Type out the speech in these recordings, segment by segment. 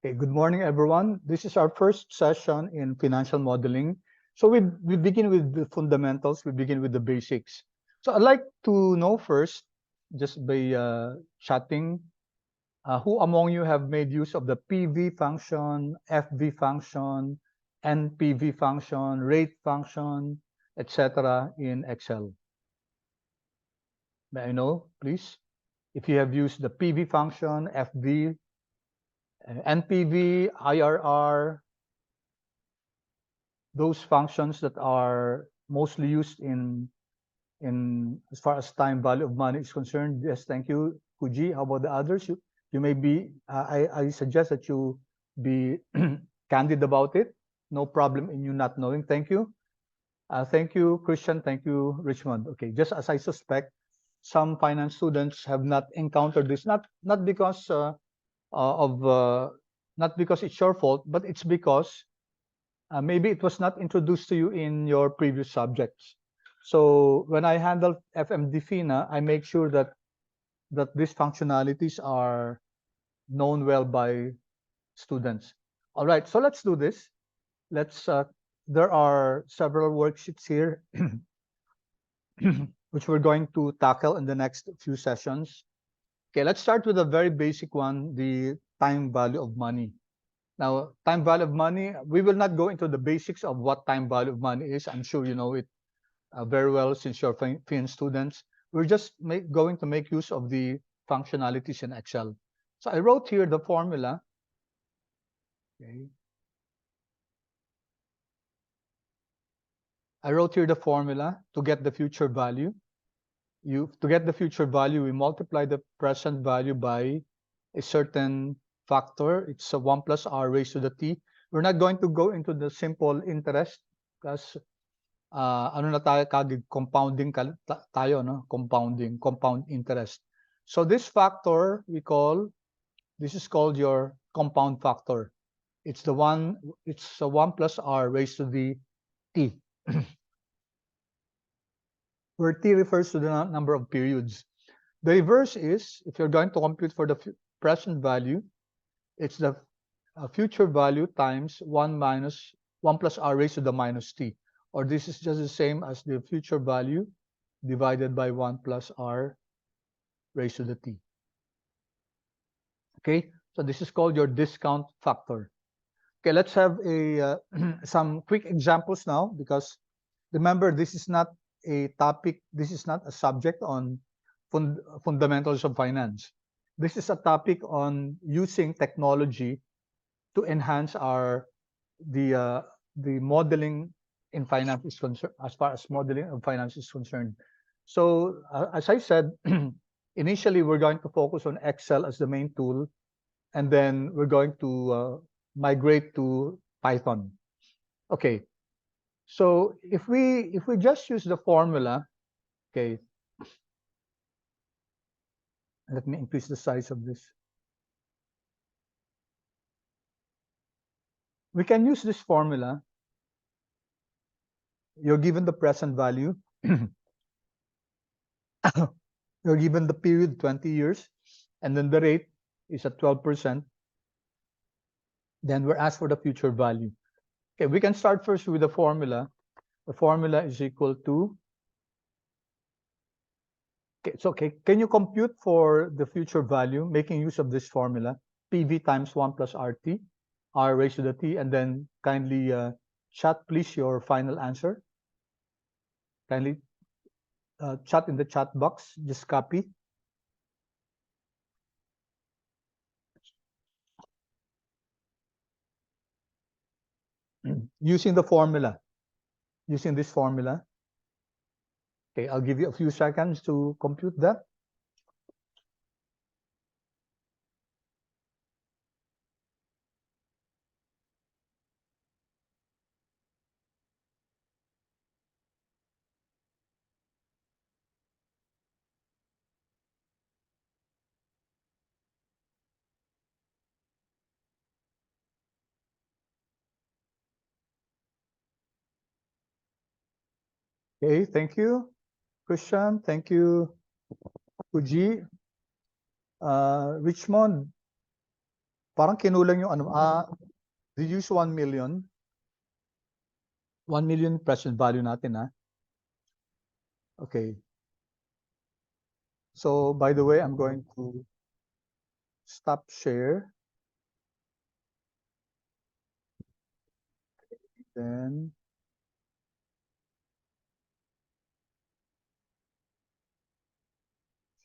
Okay, good morning, everyone. This is our first session in financial modeling. So we begin with the fundamentals, we begin with the basics. So I'd like to know first, just by chatting, who among you have made use of the PV function, FV function, NPV function, rate function, etc. in Excel? May I know, please? If you have used the PV function, FV, NPV, IRR, those functions that are mostly used in as far as time value of money is concerned. Yes, thank you, Fuji. How about the others? You may be. I suggest that you be candid about it. No problem in you not knowing. Thank you. Thank you, Christian. Thank you, Richmond. Okay, just as I suspect, some finance students have not encountered this. Not because of not because it's your fault, but it's because maybe it was not introduced to you in your previous subjects. So when I handle FMD FINA, I make sure that these functionalities are known well by students. All right, so let's do this. Let's. There are several worksheets here, which we're going to tackle in the next few sessions. Okay, let's start with a very basic one: the time value of money. Now, time value of money, we will not go into the basics of what time value of money is. I'm sure you know it very well since you're fin students. We're just going to make use of the functionalities in Excel. So I wrote here the formula. Okay. I wrote here the formula to get the future value. To get the future value, we multiply the present value by a certain factor. It's a 1 plus r raised to the t. We're not going to go into the simple interest because ano na tayo kagig compounding tayo, no? Compound interest. So this factor this is called your compound factor. It's a 1 plus r raised to the t. Where t refers to the number of periods. The reverse is, if you're going to compute for the present value, it's the future value times 1 plus r raised to the minus t. Or this is just the same as the future value divided by 1 plus r raised to the t. Okay, so this is called your discount factor. Okay, let's have a some quick examples now, because remember, this is not a topic, this is not a subject on fundamentals of finance. This is a topic on using technology to enhance the modeling in finance is concerned, as far as modeling of finance is concerned. So as I said, initially we're going to focus on Excel as the main tool, and then we're going to migrate to Python. Okay, so if we just use the formula, okay, let me increase the size of this. We can use this formula. You're given the present value. You're given the period 20 years, and then the rate is at 12%. Then we're asked for the future value. Okay, we can start first with the formula. The formula is equal to, okay, so okay, can you compute for the future value making use of this formula? PV times 1 plus RT, R raised to the T, and then kindly chat, please, your final answer. Kindly chat in the chat box, just copy. Using the formula, using this formula. Okay, I'll give you a few seconds to compute that. Okay, thank you, Christian. Thank you, Fuji. Richmond, parang kinulang yung ano, they use 1 million. 1 million present value natin, ha? Okay. So, by the way, I'm going to stop share. Then,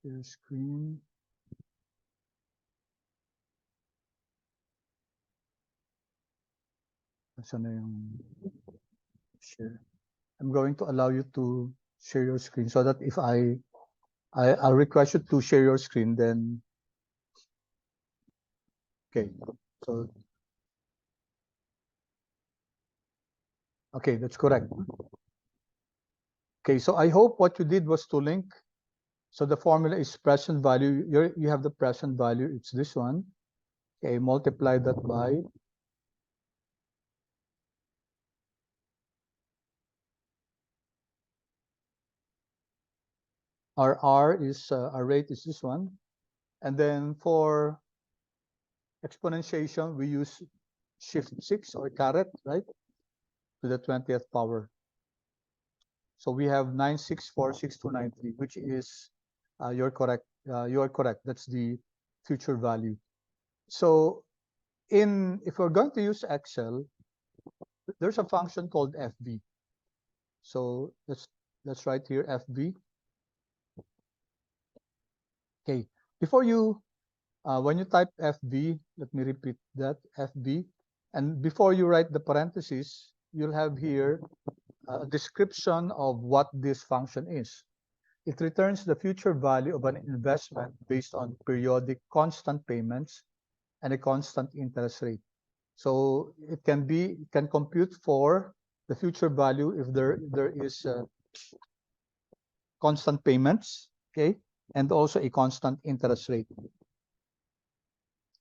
share screen. Saan na yung share? I'm going to allow you to share your screen so that if I'll request you to share your screen, then okay. So okay, that's correct. Okay, so I hope what you did was to link. So the formula is present value. You have the present value. It's this one. Okay, multiply that by our our rate is this one. And then for exponentiation, we use shift 6 or caret, right? To the 20th power. So we have 9646,293, which is you're correct. You are correct. That's the future value. So if we're going to use Excel, there's a function called FB. So let's write here FB. Okay. Before you when you type FB, let me repeat that FB, and before you write the parentheses, you'll have here a description of what this function is. It returns the future value of an investment based on periodic constant payments and a constant interest rate. So it can compute for the future value if there is constant payments, okay, and also a constant interest rate.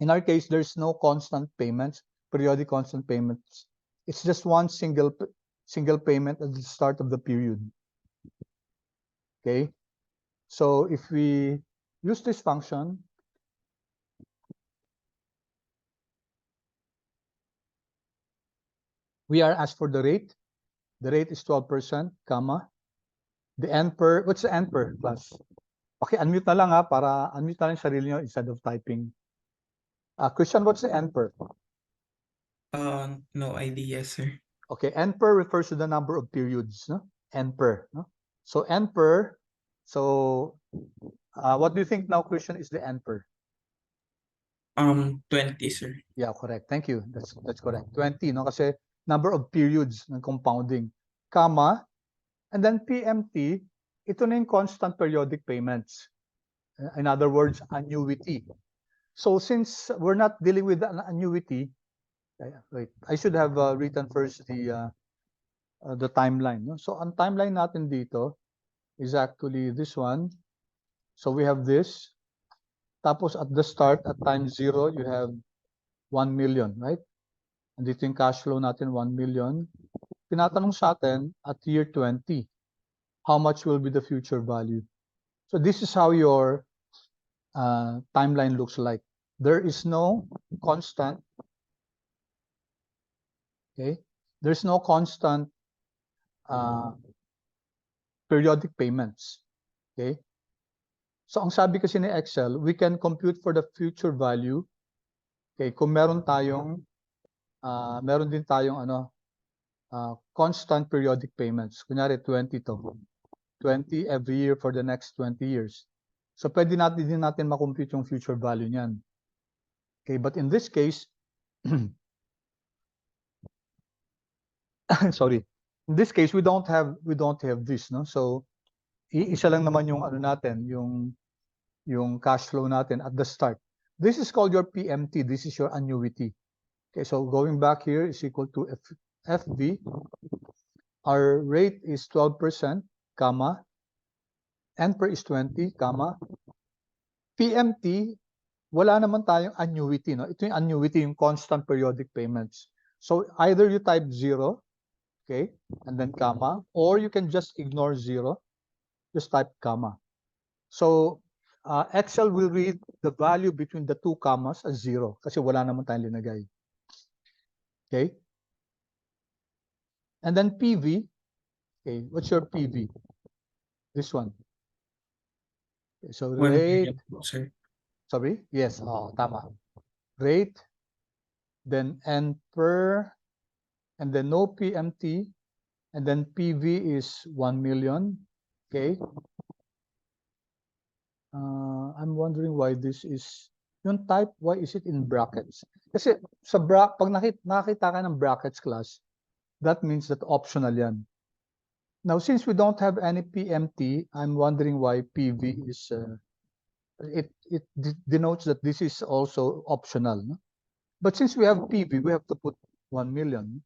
In our case, there's no constant payments, periodic constant payments. It's just one single payment at the start of the period. Okay, so if we use this function, we are asked for the rate. The rate is 12%, comma. The N per, what's the N per class? Okay, unmute na lang, ha, para unmute na lang yung sarili nyo instead of typing. Christian, what's the N per? No idea, sir. Okay, N per refers to the number of periods, no? N per, no? So N per, so what do you think now, Christian, is the N per? 20, sir. Yeah, correct. Thank you. That's correct. 20, no? Kasi number of periods ng compounding, comma, and then PMT, ito na yung constant periodic payments. In other words, annuity. So since we're not dealing with an annuity, wait, I should have written first the timeline. No? So ang timeline natin dito is actually this one. So we have this. Tapos at the start, at time 0, you have 1 million, right? Andito yung cash flow natin, 1 million. Tinatanong sa atin, at year 20, how much will be the future value? So this is how your timeline looks like. There is no constant, okay? There's no constant periodic payments, okay? So ang sabi kasi ni Excel, we can compute for the future value, okay, kung meron din tayong constant periodic payments. Kunyari 20 to. 20 every year for the next 20 years. So pwede din natin makompute yung future value niyan. Okay, but in this case, sorry. In this case, we don't have this, no? So isa lang naman yung natin, yung cash flow natin at the start. This is called your PMT. This is your annuity. Okay, so going back here is equal to FV. Our rate is 12%, comma. N per is 20, comma. PMT, wala naman tayong annuity, no? Ito yung annuity, yung constant periodic payments. So either you type 0, okay, and then comma, or you can just ignore 0, just type comma. So Excel will read the value between the two commas as 0 kasi wala naman tayong linagay. Okay? And then PV, okay, what's your PV? This one. Okay, so 1 rate, million po, sir. sorry, yes, tama. Rate, then N per, and then no PMT, and then PV is 1 million. Okay. I'm wondering why this is, yung type, why is it in brackets? Kasi sa pag nakita ka ng brackets class, that means that optional yan. Now, since we don't have any PMT, I'm wondering why PV is, it denotes that this is also optional. No? But since we have PV, we have to put 1 million.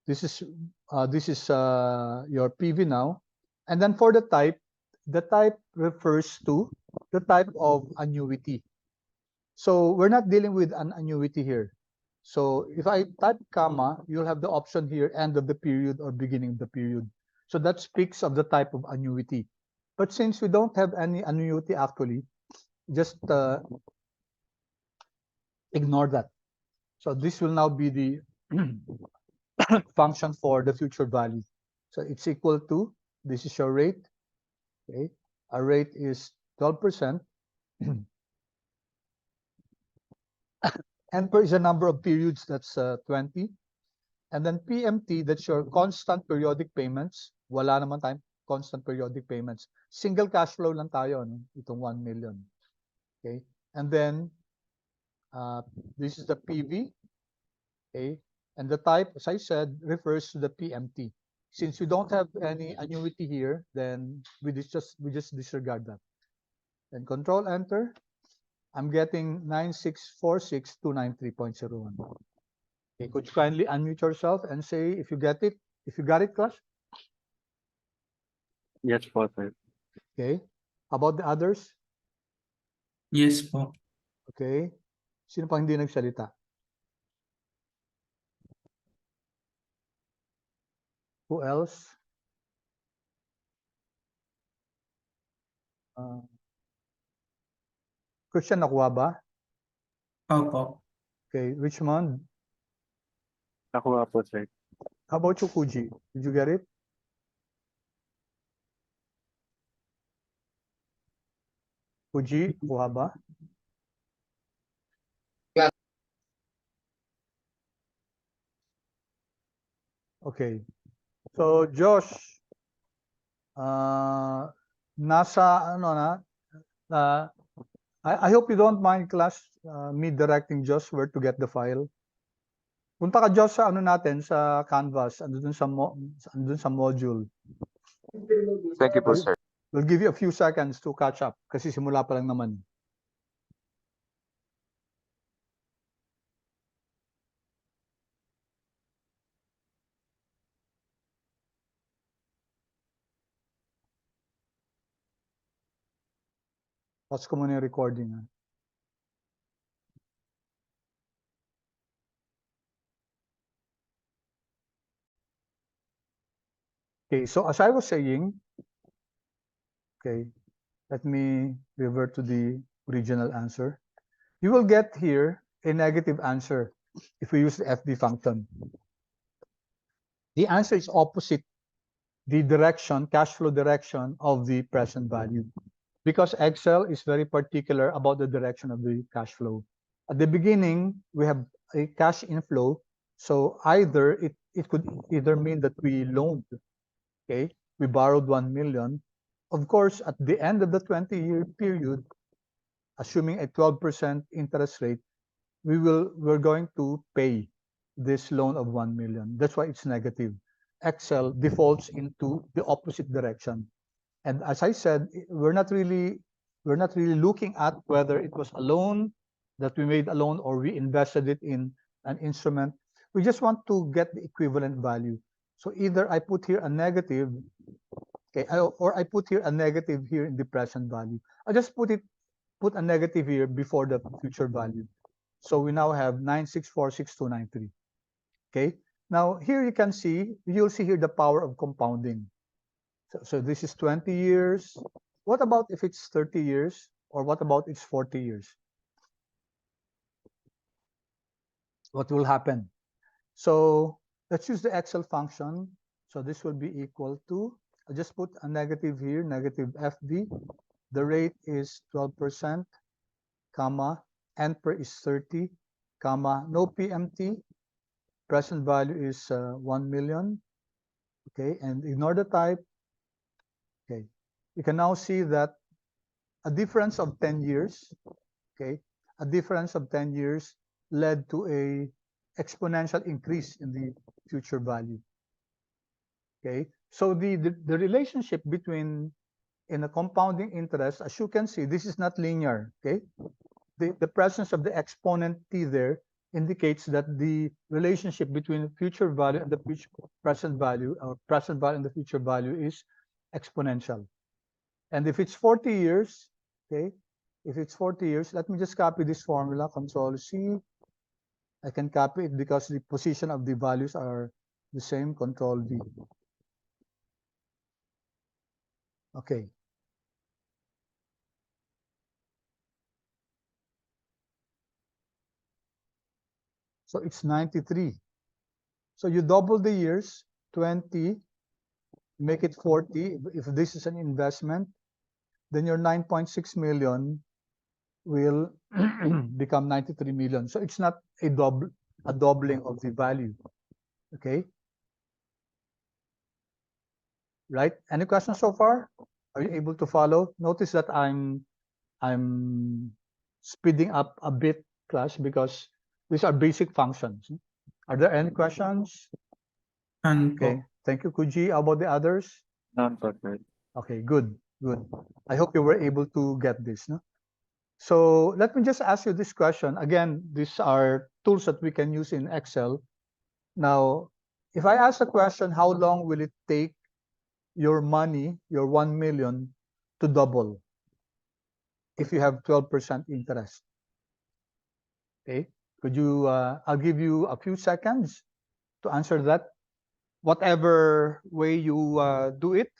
This is your PV now. And then for the type refers to the type of annuity. So we're not dealing with an annuity here. So if I type comma, you'll have the option here, end of the period or beginning of the period. So that speaks of the type of annuity. But since we don't have any annuity actually, just ignore that. So this will now be the function for the future value. So it's equal to, this is your rate. Okay, our rate is 12%. N per is a number of periods, that's 20. And then PMT, that's your constant periodic payments. Wala naman tayong constant periodic payments. Single cash flow lang tayo, no? Itong 1 million. Okay, and then this is the PV. Okay, and the type, as I said, refers to the PMT. Since we don't have any annuity here, then we just disregard that. And control enter. I'm getting 9646293.01. Okay, could you kindly unmute yourself and say if you get it? If you got it, class? Yes po, sir. Okay. How about the others? Yes po. Okay. Sino pa hindi nagsalita? Who else? Christian, nakuha ba? Opo. Okay. Richmond, Nakuha po, sir. how about you, Kuji? Did you get it? Kuji, nakuha ba? Okay. So, Josh, nasa, ano na, I hope you don't mind, class, me directing Josh where to get the file. Punta ka, Josh, sa ano natin, sa Canvas, andun sa module. Thank you po, sir. We'll give you a few seconds to catch up kasi simula pa lang naman. Pause ko muna yung recording. Ha? Okay, so as I was saying, okay, let me revert to the original answer. You will get here a negative answer if we use the FD function. The answer is opposite the direction, cash flow direction of the present value, because Excel is very particular about the direction of the cash flow. At the beginning, we have a cash inflow. So either it could either mean that we loaned, okay, we borrowed 1 million. Of course, at the end of the 20-year period, assuming a 12% interest rate, we're going to pay this loan of 1 million. That's why it's negative. Excel defaults into the opposite direction. And as I said, we're not really looking at whether it was a loan that we made a loan or we invested it in an instrument. We just want to get the equivalent value. So either I put here a negative, okay, or I put here a negative here in the present value. I just put a negative here before the future value. So we now have 9646293. Okay. Now here you can see, you'll see here the power of compounding. So this is 20 years, what about if it's 30 years, or what about it's 40 years? What will happen? So let's use the Excel function. So this will be equal to, I'll just put a negative here, negative FV. The rate is 12%, comma, NPER is 30, comma, no PMT, present value is 1 million. Okay, and ignore the type. Okay, you can now see that a difference of 10 years, okay, a difference of 10 years led to a exponential increase in the future value. Okay, so the relationship between in a compounding interest, as you can see, this is not linear. Okay, the presence of the exponent t there indicates that the relationship between future value and the future present value, or present value and the future value, is exponential. And if it's 40 years, okay, if it's 40 years, let me just copy this formula, Control C. I can copy it because the position of the values are the same, Control V. Okay. So it's 93. So you double the years, 20, make it 40. If this is an investment, then your 9.6 million will become 93 million. So it's not a doubling of the value. Okay. Right? Any questions so far? Are you able to follow? Notice that I'm speeding up a bit, class, because these are basic functions. Are there any questions? None po. Okay. Thank you, Kuji. How about the others? None po, sir. Okay, good, good. I hope you were able to get this. No? So let me just ask you this question. Again, these are tools that we can use in Excel. Now, if I ask a question, how long will it take your money, your 1 million, to double if you have 12% interest? Okay, could you, I'll give you a few seconds to answer that, whatever way you do it.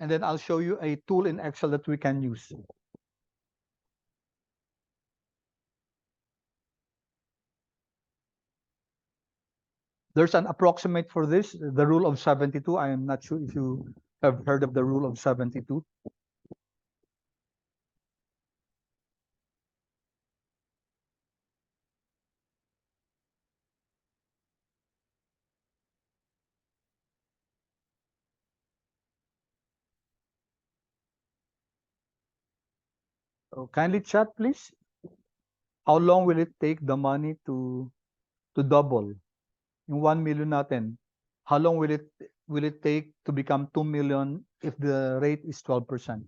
And then I'll show you a tool in Excel that we can use. There's an approximate for this, the rule of 72. I am not sure if you have heard of the rule of 72. So kindly chat, please. How long will it take the money to double? Yung 1 million natin, how long will it take to become 2 million if the rate is 12%?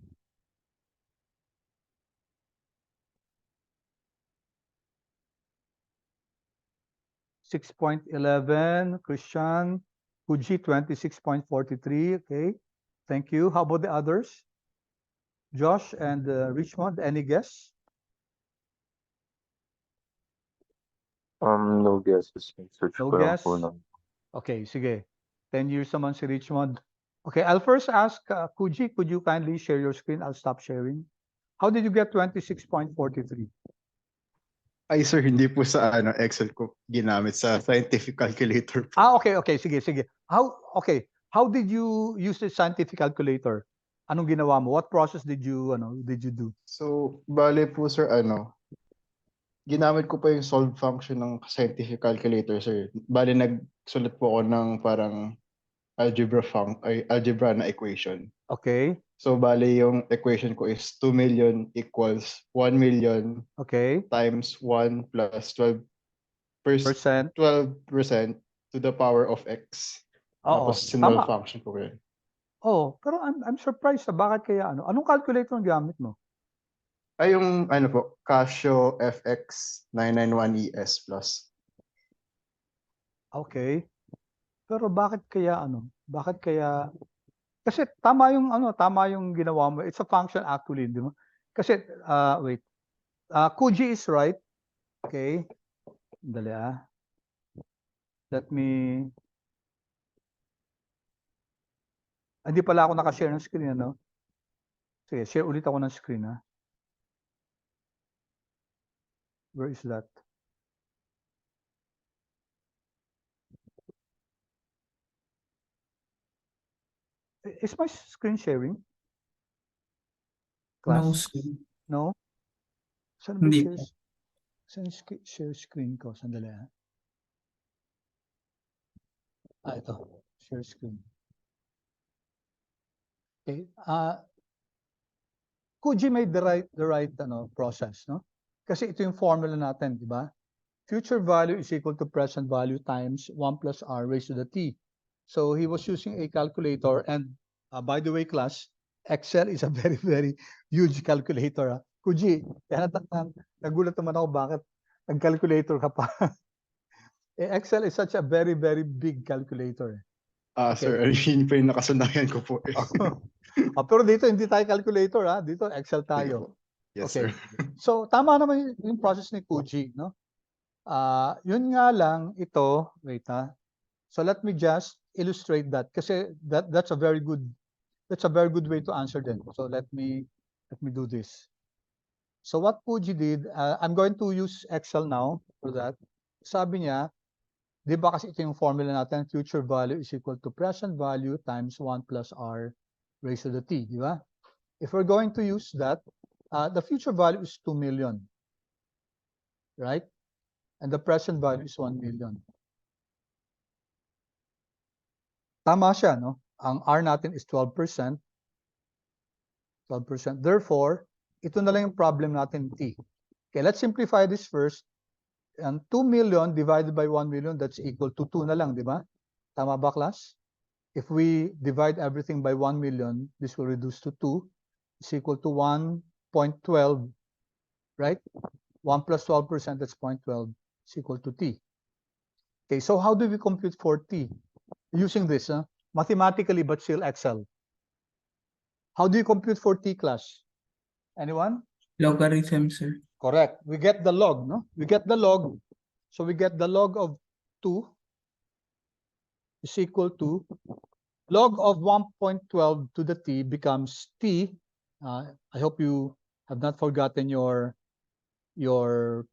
$6.11, Christian, Fuji 26.43. Okay, thank you. How about the others? Josh and Richmond, any guess? No guesses. Search No ko lang guess? po lang. Okay, sige. 10 years naman si Richmond. Okay, I'll first ask Kuji, could you kindly share your screen? I'll stop sharing. How did you get 26.43? Ay sir, hindi po sa Excel ko ginamit, sa scientific calculator po. Okay, okay, sige, sige. How did you use the scientific calculator? Anong ginawa mo? What process did you do? So, bale po sir, ginamit ko pa yung solve function ng scientific calculator sir. Bale nagsulat po ako ng parang algebra na equation. Okay, So, bale yung equation ko is 2 million equals 1 million okay. times 1 plus 12%, Percent. 12% to the power of x. Oo, Tapos sinol tama. function ko yun. Oh, pero I'm surprised bakit kaya anong calculator ang gamit mo? Ay yung po, Casio FX 991ES Plus. Okay. Pero bakit kaya Bakit kaya kasi tama yung ginawa mo. It's a function actually, di ba? Kasi wait. Kuji is right. Okay. Dali Let me hindi pala ako naka-share ng screen, Sige, share ulit ako ng screen, ha? Where is that? Is my screen sharing? No, Class? sir. No? Saan ba Hindi share? po. Saan share screen ko? Sandali, ha? Ito. Share screen. Okay. Kuji made the right process, no? Kasi ito yung formula natin, di ba? Future value is equal to present value times 1 plus r raised to the t. So he was using a calculator, and by the way, class, Excel is a very, very huge calculator. Kuji, kaya nagulat naman ako bakit nag-calculator ka pa. Excel is such a very, very big calculator. Sir, yun pa yung nakasanayan ko po. Pero dito hindi tayo calculator, ha? Dito Excel Sige tayo. po. Yes, Okay. sir. So tama naman yung process ni Kuji, no? Yun nga lang ito, wait, ha. So let me just illustrate that kasi that's a very good way to answer them. So let me do this. So what Puji did, I'm going to use Excel now for that. Sabi niya, di ba kasi ito yung formula natin, future value is equal to present value times 1 plus r raised to the t, di ba? If we're going to use that, the future value is 2 million, right? And the present value is 1 million. Tama siya, no? Ang R natin is 12%. 12%. Therefore, ito na lang yung problem natin, T. Okay, let's simplify this first. And 2 million divided by 1 million, that's equal to 2 na lang, di ba? Tama ba, class? If we divide everything by 1 million, this will reduce to 2. Is equal to 1.12, right? 1 plus 12%, that's 0.12, is equal to T. Okay, so how do we compute for T? Using this, mathematically, but still Excel. How do you compute for T, class? Anyone? Logarithm, sir. Correct. We get the log, no? We get the log. So we get the log of 2 is equal to log of 1.12 to the t becomes t. I hope you have not forgotten your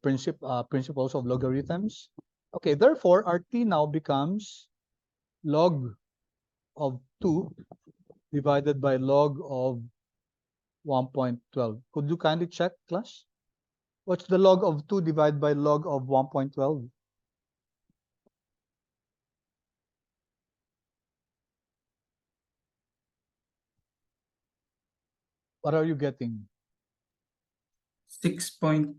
principles of logarithms. Okay, therefore our t now becomes log of 2 divided by log of 1.12. Could you kindly check, class? What's the log of 2 divided by log of 1.12? What are you getting? 6.12,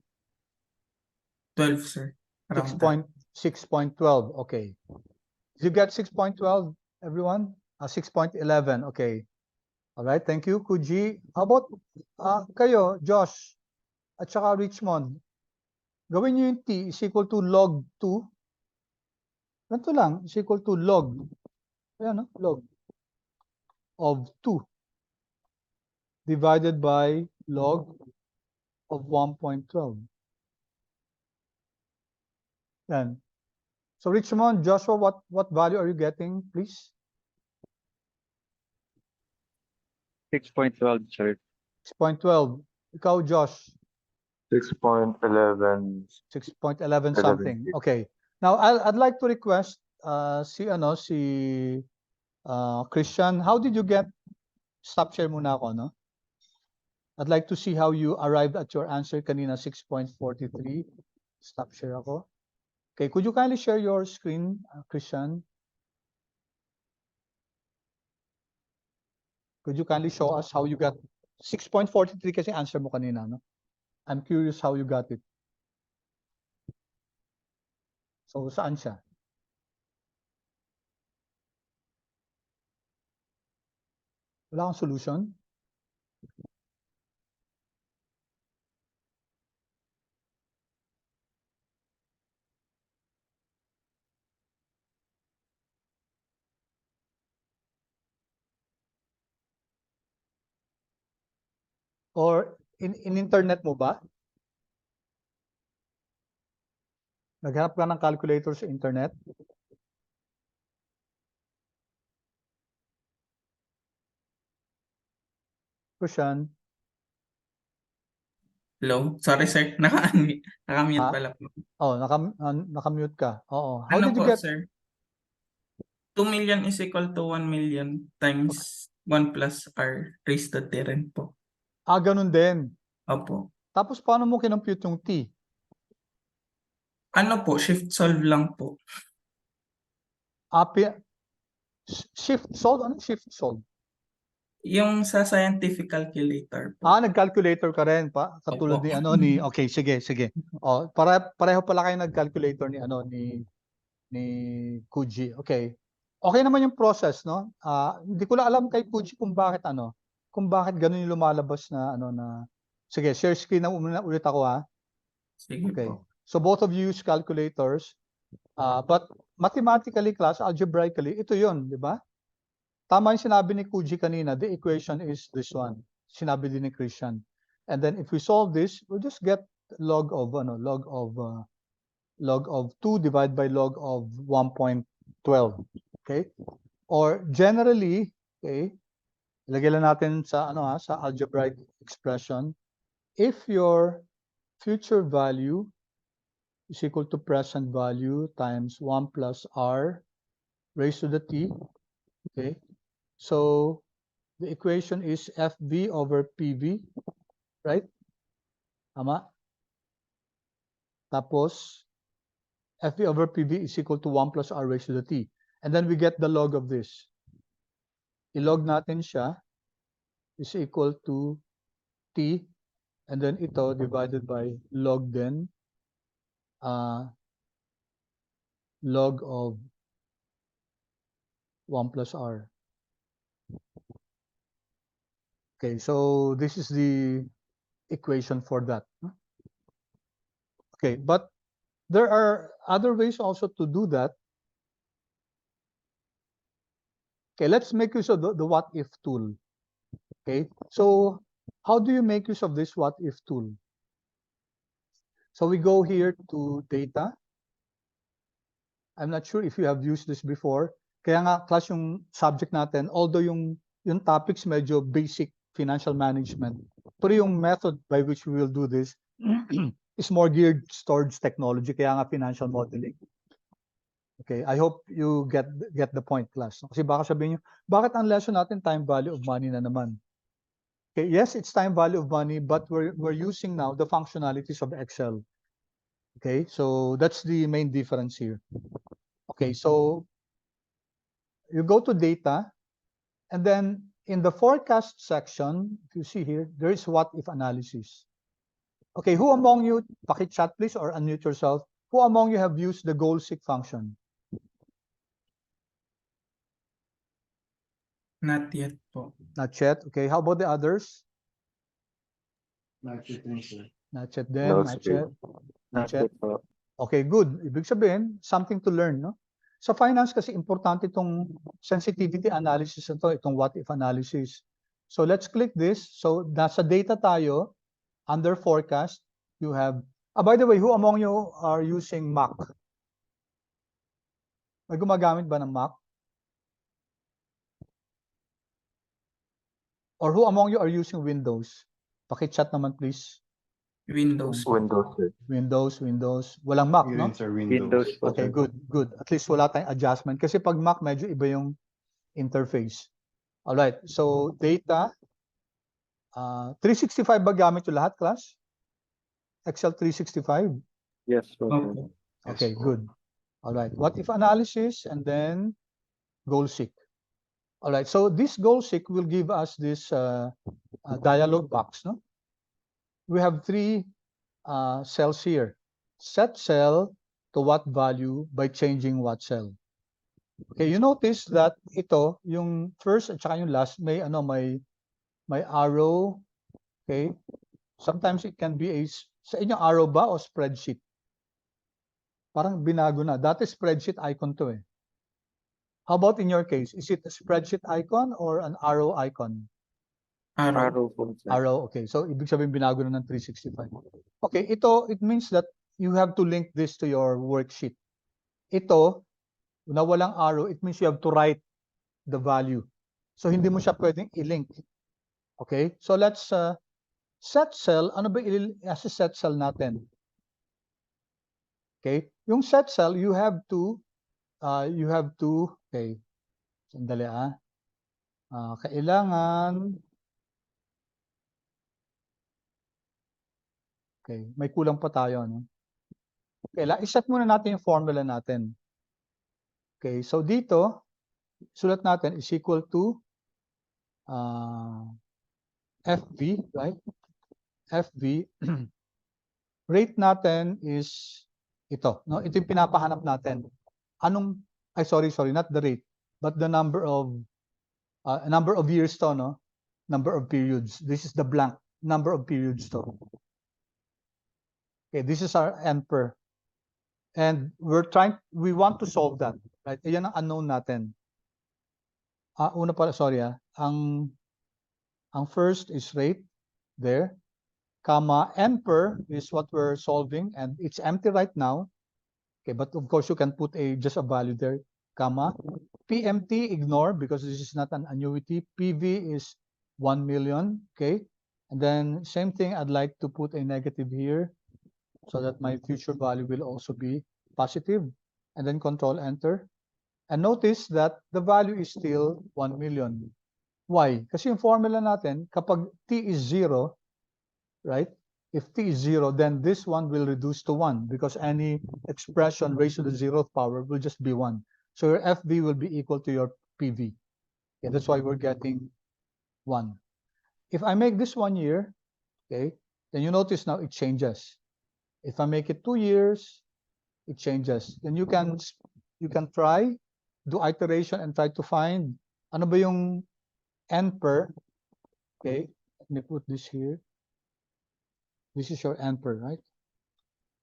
sir. Around that. 6.12. Okay. Did you get 6.12, everyone? 6.11. Okay. All right. Thank you, Kuji. How about kayo, Josh, at saka Richmond? Gawin niyo yung t is equal to log 2. Ganito lang, is equal to log. Ayan, no? Log of 2 divided by log of 1.12. Yan. So Richmond, Joshua, what value are you getting, please? 6.12, sir. 6.12. Ikaw, Josh? 6.11. 6.11 something. Okay. Now I'd like to request si Christian, how did you get, stop share muna ako, no? I'd like to see how you arrived at your answer kanina 6.43. Stop share ako. Okay, could you kindly share your screen, Christian? Could you kindly show us how you got 6.43 kasi answer mo kanina, no? I'm curious how you got it. So saan siya? Wala kang solution? Or in internet mo ba? Naghanap ka ng calculator sa internet? Christian? Hello? Sorry, sir. Naka-mute Ha? pala po. Oh, nakamute ka. Oo. How Ano did you po, get? sir? 2 million is equal to 1 million times 1 plus R raised to 10 po. Ganun din. Opo. Tapos paano mo kinompute yung T? Ano po, shift solve lang po. Api, shift solve? Ano shift solve? Yung sa scientific calculator po. Nag-calculator ka rin pa katulad Opo. ni okay, sige. Oh, pareho pala kayo nag-calculator ni Kuji. Okay. Okay naman yung process, no? Hindi ko lang alam kay Kuji kung bakit ganun yung lumalabas na sige, share screen na ulit ako ha. Sige Okay. po. So both of you use calculators. But mathematically class, algebraically, ito 'yon, di ba? Tama yung sinabi ni Kuji kanina, the equation is this one. Sinabi din ni Christian. And then if we solve this, we'll just get log of 2 divided by log of 1.12. Okay? Or generally, okay, ilagay lang natin sa sa algebraic expression, if your future value is equal to present value times 1 plus r raised to the t, okay? So the equation is FV over PV, right? Tama? Tapos, FV over PV is equal to 1 plus R raised to the T. And then we get the log of this. I-log natin siya is equal to T. And then ito divided by log din. Log of 1 plus R. Okay, so this is the equation for that. Okay, but there are other ways also to do that. Okay, let's make use of the what if tool. Okay, so how do you make use of this what if tool? So we go here to data. I'm not sure if you have used this before. Kaya nga class yung subject natin, although yung topics medyo basic financial management, pero yung method by which we will do this is more geared towards technology, kaya nga financial modeling. Okay, I hope you get the point, class. Kasi baka sabihin nyo, bakit ang lesson natin time value of money na naman? Okay, yes, it's time value of money, but we're using now the functionalities of Excel. Okay, so that's the main difference here. Okay, so you go to data, and then in the forecast section, if you see here, there is what if analysis. Okay, who among you, paki-chat please or unmute yourself, who among you have used the goal seek function? Not yet po. Not yet. Okay, how about the others? Not yet din, sir. Not yet din, No, not sir. yet. Not yet. yet po. Okay, good. Ibig sabihin, something to learn, no? Sa finance kasi importante itong sensitivity analysis na to, itong what if analysis. So let's click this. So nasa data tayo, under forecast, you have, by the way, who among you are using Mac? May gumagamit ba ng Mac? Or who among you are using Windows? Paki-chat naman please. Windows. Windows, sir. Windows. Walang Mac, Yun no? rin, sir, Windows po, Okay, sir. good. At least wala tayong adjustment. Kasi pag Mac, medyo iba yung interface. Alright, so data. 365 ba gamit yung lahat, class? Excel 365? Yes po, sir. Opo. Okay, Yes po. good. Alright, what if analysis and then goal seek. Alright, so this goal seek will give us this dialog box, no? We have three cells here. Set cell to what value by changing what cell. Okay, you notice that ito, yung first at saka yung last, may arrow. Okay, sometimes it can be sa inyong arrow ba o spreadsheet? Parang binago na. Dati spreadsheet icon to eh. How about in your case? Is it a spreadsheet icon or an arrow icon? Arrow. Arrow po, sir. Arrow, okay. So, ibig sabihin binago na ng 365. Okay, it means that you have to link this to your worksheet. Ito, na walang arrow, it means you have to write the value. So, hindi mo siya pwedeng i-link. Okay, so let's Set cell, ano ba as set cell natin? Okay, yung set cell, you have to, okay, sandali kailangan, okay, may kulang pa tayo, no? Okay, iset muna natin yung formula natin. Okay, so dito, sulat natin is equal to FV, right? FV, rate natin is ito, no? Ito yung pinapahanap natin. Sorry, not the rate, but the number of years to, no? Number of periods. This is the blank number of periods to. Okay, this is our N per. And we want to solve that, right? Ayan ang unknown natin. Una pala, sorry, ang first is rate, there, comma, N per is what we're solving, and it's empty right now. Okay, but of course you can put just a value there, comma. PMT, ignore, because this is not an annuity. PV is 1 million, okay? And then same thing, I'd like to put a negative here so that my future value will also be positive. And then control enter. And notice that the value is still 1 million. Why? Kasi yung formula natin, kapag t is 0, right? If t is 0, then this one will reduce to 1 because any expression raised to the 0th power will just be 1. So your FV will be equal to your PV. Okay, that's why we're getting 1. If I make this 1 year, okay, then you notice now it changes. If I make it 2 years, it changes. Then you can try, do iteration and try to find ano ba yung N per. Okay, let me put this here. This is your N per, right?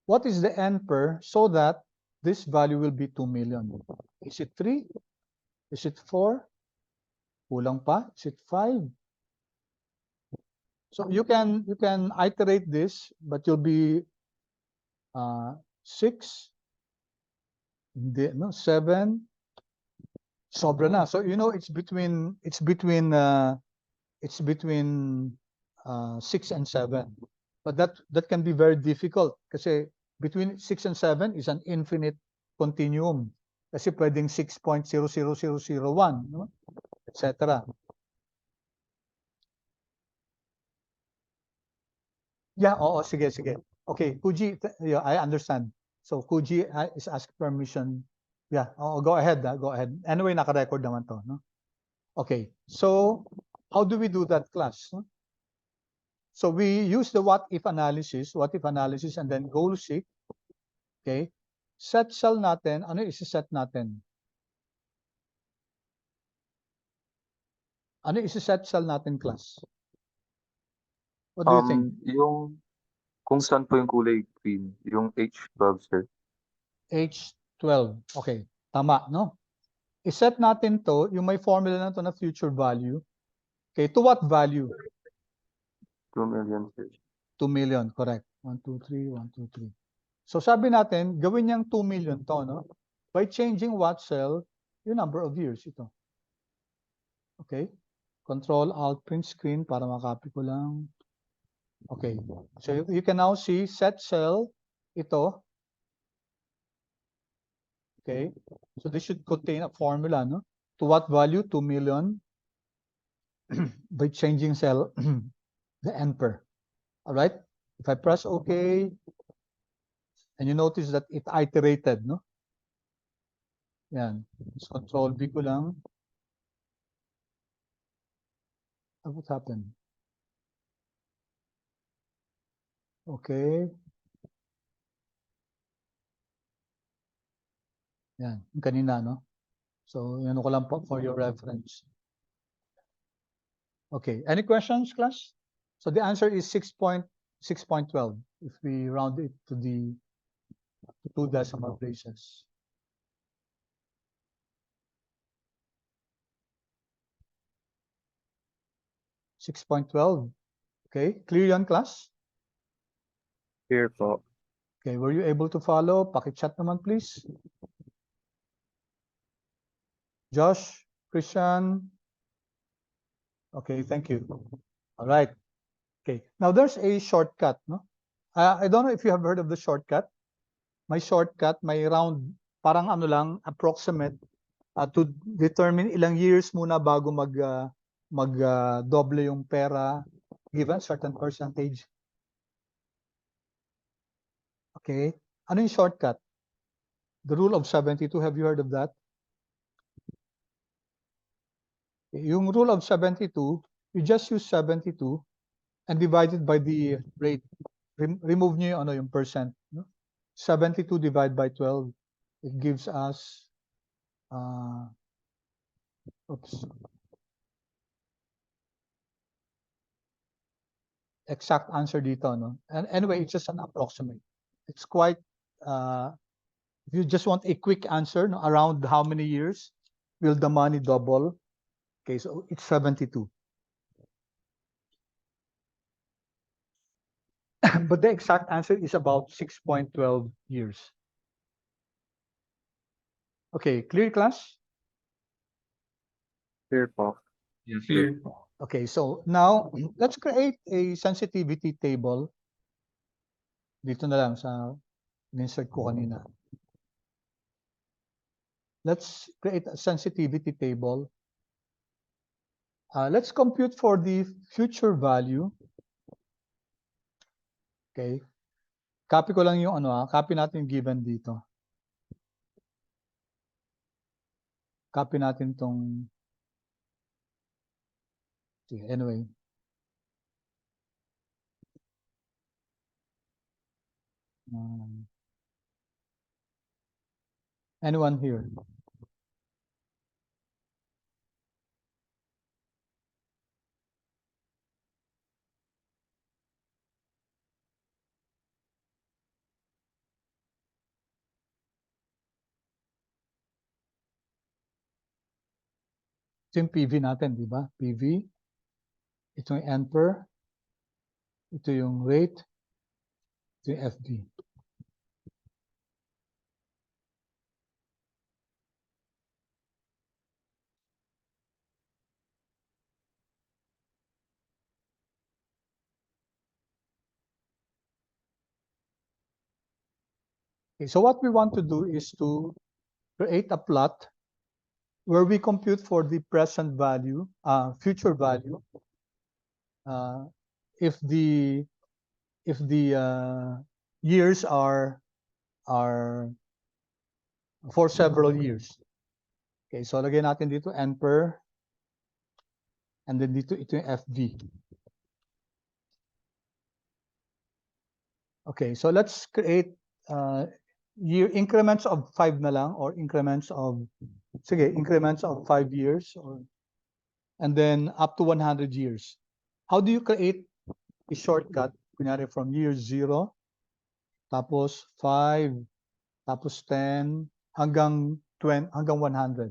What is the N per so that this value will be 2 million? Is it 3? Is it 4? Kulang pa? Is it 5? So you can iterate this, but you'll be 6, hindi, no, 7, sobra na. So you know it's between 6 and 7. But that can be very difficult kasi between 6 and 7 is an infinite continuum. Kasi pwedeng 6.00001, no? Etc. Yeah, oo, sige. Okay, Kuji, yeah, I understand. So Kuji is asking permission. Yeah, go ahead, go ahead. Anyway, naka-record naman to, no? Okay, so how do we do that, class? No? So we use the what if analysis, and then goal seek. Okay, set cell natin, ano isi-set natin? Ano isi-set cell natin, class? What do you think? Yung kung saan po yung kulay green, yung H12, sir. H12. Okay, tama, no? I-set natin to, yung may formula na to na future value. Okay, to what value? 2 million, sir. 2 million, correct. 1, 2, 3, 1, 2, 3. So sabi natin, gawin niyang 2 million to, no? By changing what cell, yung number of years, ito. Okay? Control Alt print screen para makopy ko lang. Okay. So you can now see set cell, ito. Okay. So this should contain a formula, no? To what value? 2 million by changing cell the N per. All right. If I press OK, and you notice that it iterated, no? Yan. Just control B ko lang. What happened? Okay. Yan. Kanina, no? So, yan ko lang po for your reference. Okay. Any questions, class? So the answer is 6.12 if we round it to the 2 decimal places. $6.12. Okay, clear yan, class? Here po. Okay, were you able to follow? Paki-chat naman, please. Josh, Christian. Okay, thank you. All right. Okay, now there's a shortcut, no? I don't know if you have heard of the shortcut. My shortcut, may round, parang ano lang, approximate, to determine ilang years muna bago doble yung pera given certain percentage. Okay, ano yung shortcut? The rule of 72, have you heard of that? Yung rule of 72, you just use 72 and divide it by the rate. Remove nyo yung, ano, yung percent. No? 72 divided by 12, it gives us, oops, exact answer dito, no? And anyway, it's just an approximate. It's quite, if you just want a quick answer, no, around how many years will the money double? Okay, so it's 72. But the exact answer is about 6.12 years. Okay, clear, class? Clear po. Yes, Clear po. Okay, so now let's create a sensitivity table. Dito na lang sa insert ko kanina. Let's create a sensitivity table. Let's compute for the future value. Okay. Copy ko lang yung ano, copy natin yung given dito. Copy natin tong, anyway. Anyone here? Ito yung PV natin, di ba? PV. Ito yung N per. Ito yung rate. Ito yung FD. Okay, so what we want to do is to create a plot where we compute for the present value, future value, if the years are for several years. Okay, so lagyan natin dito N per, and then dito ito yung FV. Okay, so let's create year increments of 5 na lang, or increments of, sige, increments of 5 years, or and then up to 100 years. How do you create a shortcut? Kunyari from year 0, tapos 5, tapos 10, hanggang 20, hanggang 100.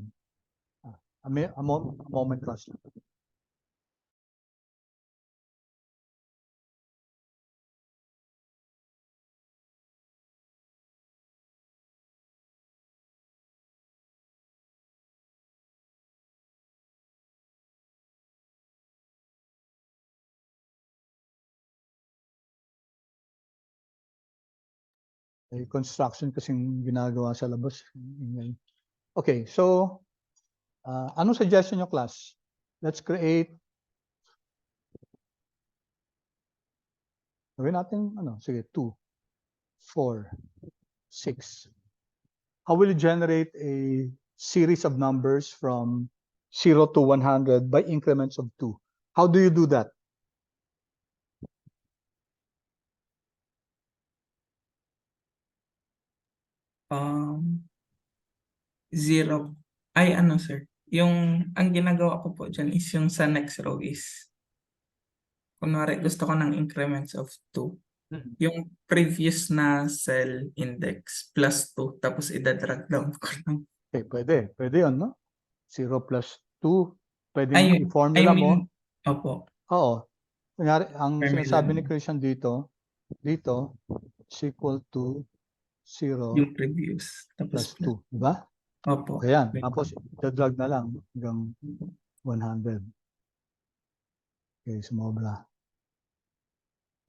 A moment, class. May construction kasing ginagawa sa labas. Okay, so anong suggestion nyo, class? Let's create, gawin natin, ano, sige, 2, 4, 6. How will you generate a series of numbers from 0 to 100 by increments of 2? How do you do that? Zero. Ay, ano, sir? Ang ginagawa ko po dyan is yung sa next row is, kunwari, gusto ko ng increments of 2. Yung previous na cell index plus 2, tapos ida-drag down ko lang. Okay, pwede yun, no? 0 plus 2, pwedeng I i-formula mo. mean, opo. Oo. Kunyari, ang Formula sinasabi ni mo. Christian dito is equal to 0 Yung previous. Tapos plus 2, di ba? Opo. Ayan, tapos i-drag na lang hanggang 100. Okay, sumobra.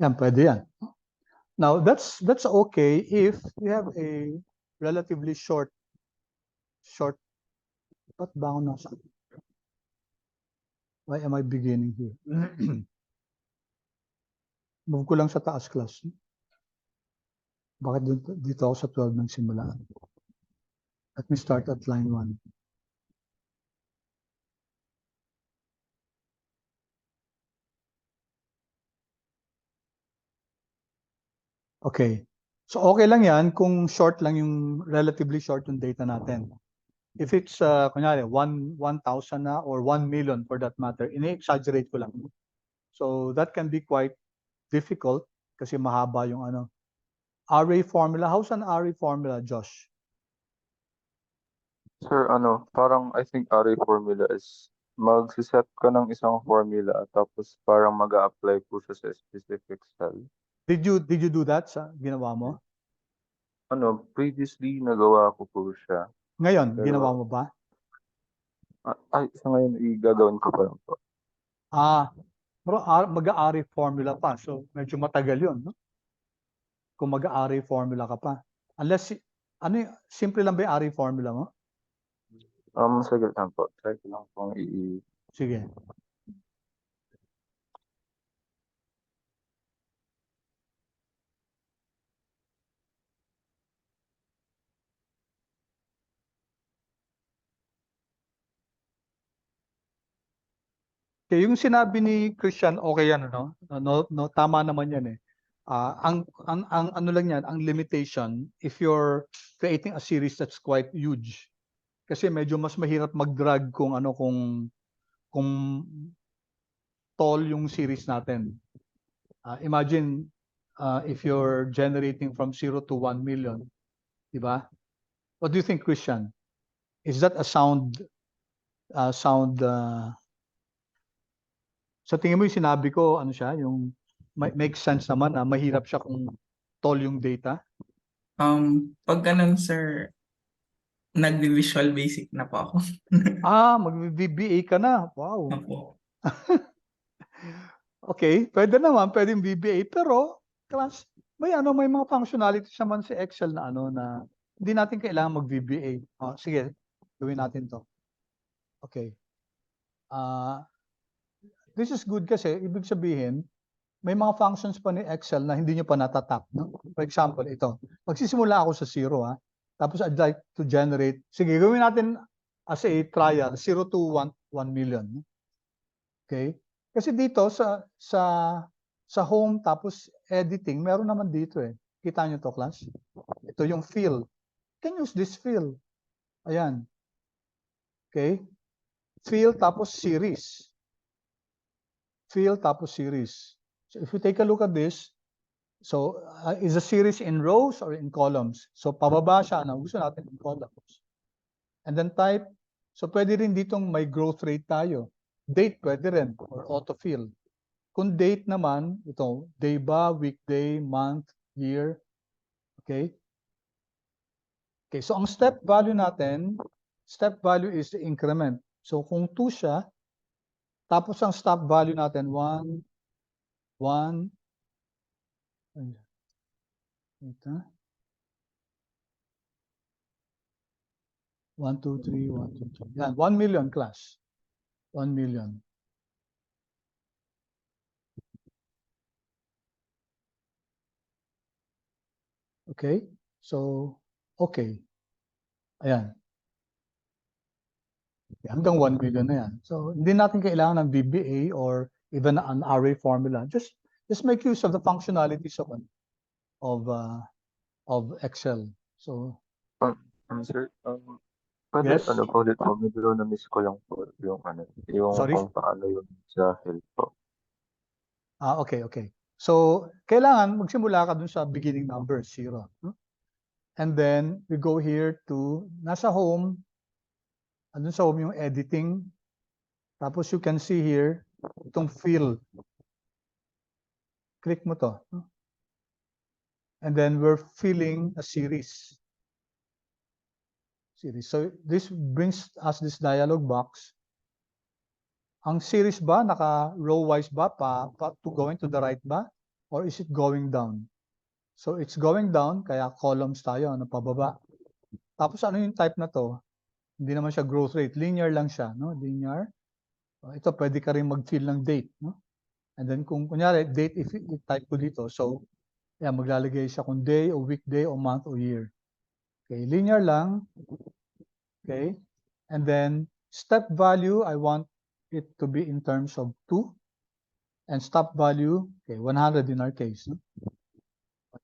Yan, pwede yan. Now, that's okay if you have a relatively short, ba't ba ako nasa? Why am I beginning here? Move ko lang sa taas, class. Bakit dito ako sa 12 ng simula? Let me start at line 1. Okay. So okay lang yan kung short lang yung relatively short yung data natin. If it's kunyari 1,000 na or 1 million for that matter, ini-exaggerate ko lang. So that can be quite difficult kasi mahaba yung ano. Array formula. How's an array formula, Josh? Sir, parang I think array formula is magsiset ka ng isang formula tapos parang mag-a-apply po siya sa specific cell. Did you do that sa ginawa mo? Previously nagawa ko po siya. Ngayon, Pero- ginawa mo ba? Ay, sa ngayon igagawin ko pa lang po. Pero mag-array formula pa. So medyo matagal 'yon, no? Kung mag-array formula ka pa. Unless simple lang ba yung array formula mo? Sige lang po. Try ko lang pong Sige. Okay, yung sinabi ni Christian, okay yan, no? No, tama naman yan eh. Ang ano lang yan, ang limitation, if you're creating a series that's quite huge, kasi medyo mas mahirap mag-drag kung tall yung series natin. Imagine if you're generating from 0 to 1 million, di ba? What do you think, Christian? Is that a sound sa tingin mo yung sinabi ko, ano siya, yung make sense naman na mahirap siya kung tall yung data? Pag ganun, sir, nag-visual basic na po ako. Mag-VBA ka na. Wow. Opo. Okay, pwedeng VBA, pero class, may mga functionalities naman si Excel na na hindi natin kailangan mag-VBA. Sige, gawin natin to. Okay. This is good kasi ibig sabihin, may mga functions pa ni Excel na hindi nyo pa natatap. No? For example, ito. Magsisimula ako sa 0, tapos I'd like to generate, sige, gawin natin as a trial, 0 to 1 million. Okay? Kasi dito sa home tapos editing, meron naman dito eh. Kita nyo to, class? Ito yung fill. You can use this fill. Ayan. Okay? Fill tapos series. Fill tapos series. So if you take a look at this, so is a series in rows or in columns? So pababa siya, gusto natin in columns. And then type, so pwede rin ditong may growth rate tayo. Date pwede rin, or autofill. Kung date naman, ito, day ba, weekday, month, year. Okay? Okay, so ang step value natin, step value is the increment. So kung 2 siya, tapos ang stop value natin, 1, 1, ito. 1, 2, 3, 1, 2, 3. Yan, 1 million class. 1 million. Okay? So, okay. Ayan. Hanggang 1 million na yan. So, hindi natin kailangan ng VBA or even an array formula. Just make use of the functionalities of Excel. So, Sir, pwede Yes? po ulit po, medyo na-miss ko lang po yung yung Sorry? kung paano yung sa health po. Okay. So, kailangan magsimula ka dun sa beginning number, 0. And then, we go here to, nasa home, andun sa home yung editing. Tapos you can see here, itong fill. Click mo to. And then we're filling a series. So this brings us this dialog box. Ang series ba, naka row wise ba, to going to the right ba? or is it going down? So it's going down, kaya columns tayo, ano, pababa. Tapos ano yung type na to? Hindi naman siya growth rate, linear lang siya, no? Linear. Ito, pwede ka rin mag-fill ng date, no? And then kung kunyari, date, if type ko dito, so, yeah, maglalagay siya kung day, o weekday, o month, o year. Okay, linear lang. Okay, and then step value, I want it to be in terms of 2. And stop value, okay, 100 in our case, no?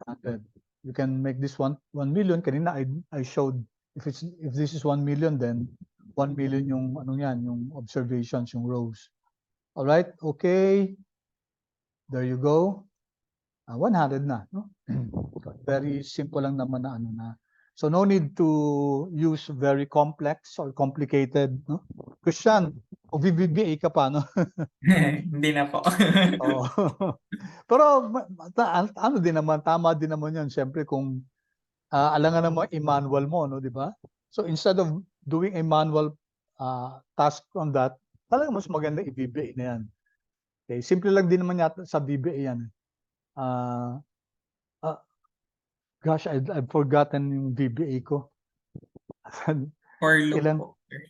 100. You can make this 1 million. Kanina I showed if this is 1 million, then 1 million yung ano yan, yung observations, yung rows. All right, okay. There you go. 100 na, no? Very simple lang naman na ano na. So no need to use very complex or complicated, no? Christian, o BBBA ka pa, no? Hindi na po. Oo. Pero ano din naman, tama din naman 'yun siyempre kung alangan naman i-manual mo, no, 'di ba? So instead of doing a manual task on that, talagang mas maganda i-VBA na 'yan. Okay, simple lang din naman yata sa VBA 'yan. Gosh, I've forgotten yung VBA ko. For loop Ilang po. sir.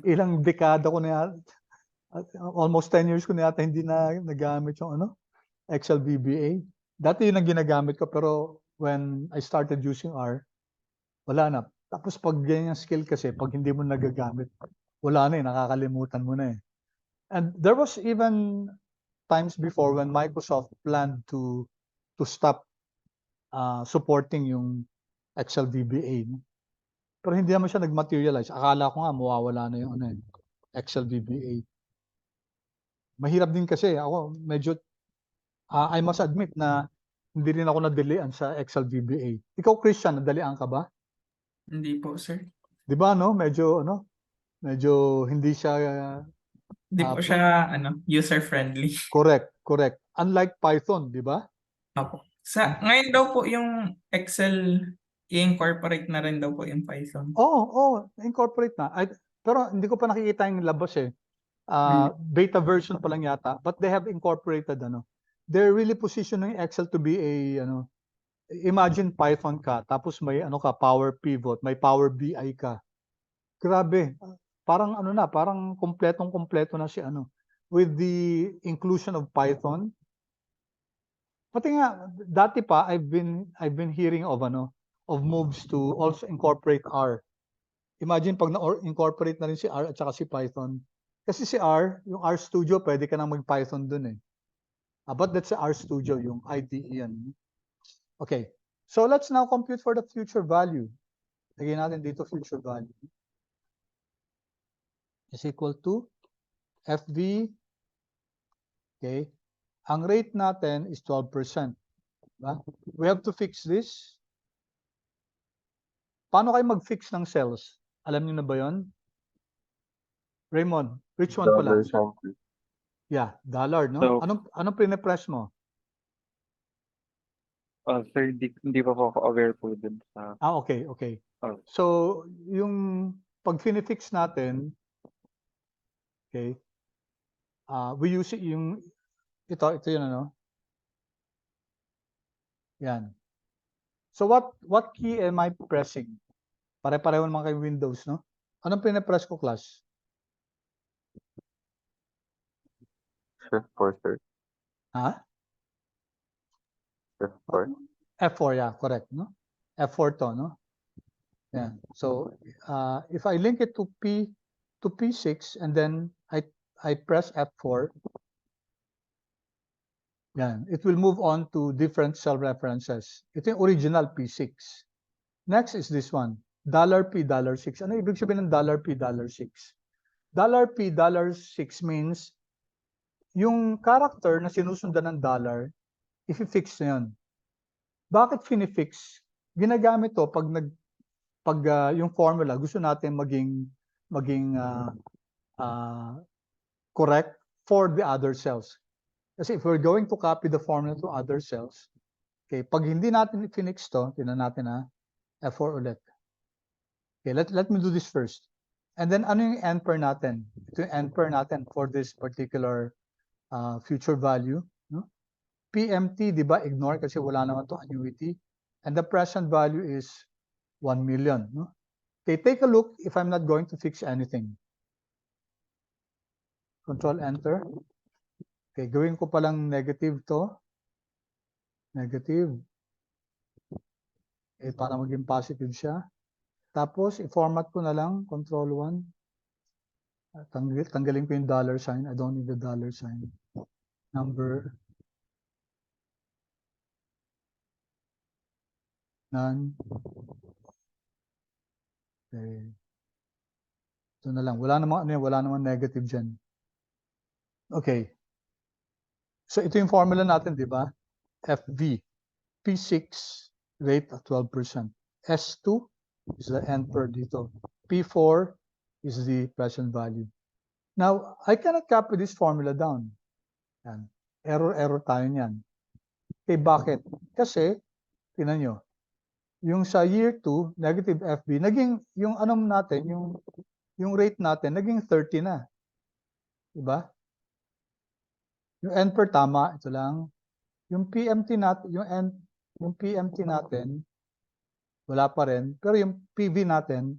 ilang dekada ko na yata, almost 10 years ko na yata hindi na nagamit yung ano, Excel VBA. Dati yun ang ginagamit ko, pero when I started using R, wala na. Tapos pag ganyan skill kasi, pag hindi mo nagagamit, wala na eh, nakakalimutan mo na eh. And there was even times before when Microsoft planned to stop supporting yung Excel VBA. No? Pero hindi naman siya nag-materialize. Akala ko nga mawawala na yung ano, Excel VBA. Mahirap din kasi ako medyo I must admit na hindi rin ako nadalian sa Excel VBA. Ikaw, Christian, nadalian ka ba? Hindi po, sir. 'Di ba no? Medyo hindi siya Hindi po siya user-friendly. correct. Unlike Python, 'di ba? Opo. Ngayon daw po yung Excel i-incorporate na rin daw po yung Python. Oo, incorporate na. Pero hindi ko pa nakikita yung labas eh. Beta version pa lang yata, but they have incorporated they're really positioning Excel to be a imagine Python ka, tapos may Power Pivot, may Power BI ka. Grabe. Parang parang kompletong-kompleto na si with the inclusion of Python. Pati nga dati pa I've been hearing of moves to also incorporate R. Imagine pag na-incorporate na rin si R at saka si Python. Kasi si R, yung R Studio, pwede ka nang mag-Python dun eh. But that's the R Studio, yung IDE yan. Okay. So let's now compute for the future value. Lagyan natin dito future value. Is equal to FV. Okay. Ang rate natin is 12%. Diba? We have to fix this. Paano kayo mag-fix ng cells? Alam niyo na ba yon? Raymond, which one pala? $20. Yeah, dollar, no? So, Anong pine-press mo? sir, hindi pa po ako aware po dun sa... Okay. Oh. So, yung pag fini-fix natin, okay, we use yung ito yun Yan. So what key am I pressing? Pare-pareho naman kay Windows, no? Anong pine-press ko, class? Shift 4, sir. Ha? Shift 4. F4, yeah, correct, no? F4 to, no? Yan. So, if I link it to P6 and then I press F4, yan, it will move on to different cell references. Ito yung original P6. Next is this one, $P, $6. Ano ibig sabihin ng $P, $6? $P, $6 means yung character na sinusundan ng dollar, i-fix na yun. Bakit finifix? Ginagamit to pag yung formula gusto natin maging correct for the other cells. Kasi if we're going to copy the formula to other cells, okay, pag hindi natin i-fix to, tingnan natin F4 ulit. Okay, let me do this first. And then ano yung end pair natin? Ito yung end pair natin for this particular future value, no? PMT, di ba, ignore kasi wala naman to annuity. And the present value is 1 million. No? Okay, take a look if I'm not going to fix anything. Control Enter. Okay, gawin ko palang negative to. Negative. Okay, para maging positive siya. Tapos, i-format ko na lang, Control 1. Tanggalin ko yung dollar sign. I don't need the dollar sign. Number. None. Okay. Ito na lang. Wala namang negative dyan. Okay. So, ito yung formula natin, di ba? FV. P6 rate at 12%. S2 is the end per dito. P4 is the present value. Now, I cannot copy this formula down. Yan. Error tayo niyan. Okay, bakit? Kasi, tingnan nyo, yung sa year 2, negative FB, naging, yung ano natin, yung rate natin, naging 30 na. Diba? Yung N per tama, ito lang. Yung PMT natin, yung PMT natin, wala pa rin. Pero yung PV natin,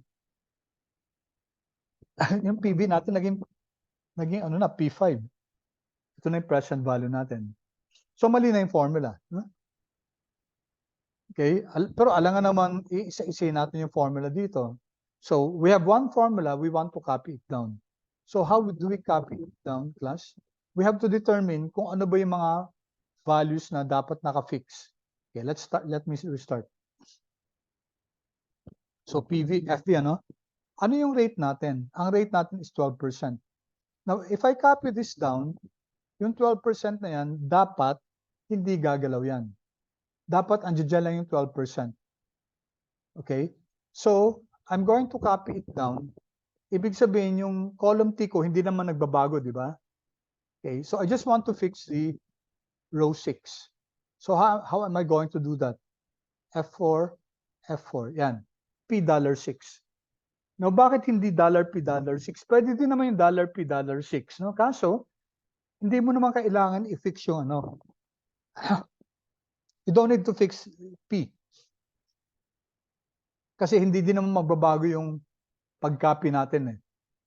yung PV natin naging ano na, P5. Ito na yung present value natin. So, mali na yung formula. Okay? Pero alangan naman, isa-isa natin yung formula dito. So, we have one formula, we want to copy it down. So, how do we copy it down, class? We have to determine kung ano ba yung mga values na dapat naka-fix. Okay, let's start. Let me restart. So, PV, FV, ano? Ano yung rate natin? Ang rate natin is 12%. Now, if I copy this down, yung 12% na yan, dapat hindi gagalaw yan. Dapat andyan lang yung 12%. Okay? So, I'm going to copy it down. Ibig sabihin, yung column T ko, hindi naman nagbabago, di ba? Okay, so I just want to fix the row 6. So, how am I going to do that? F4, F4, yan. $P6. Now, bakit hindi $P6? Pwede din naman yung $P6, no? Kaso, hindi mo naman kailangan i-fix yung ano. You don't need to fix P. Kasi hindi din naman magbabago yung pag-copy natin eh.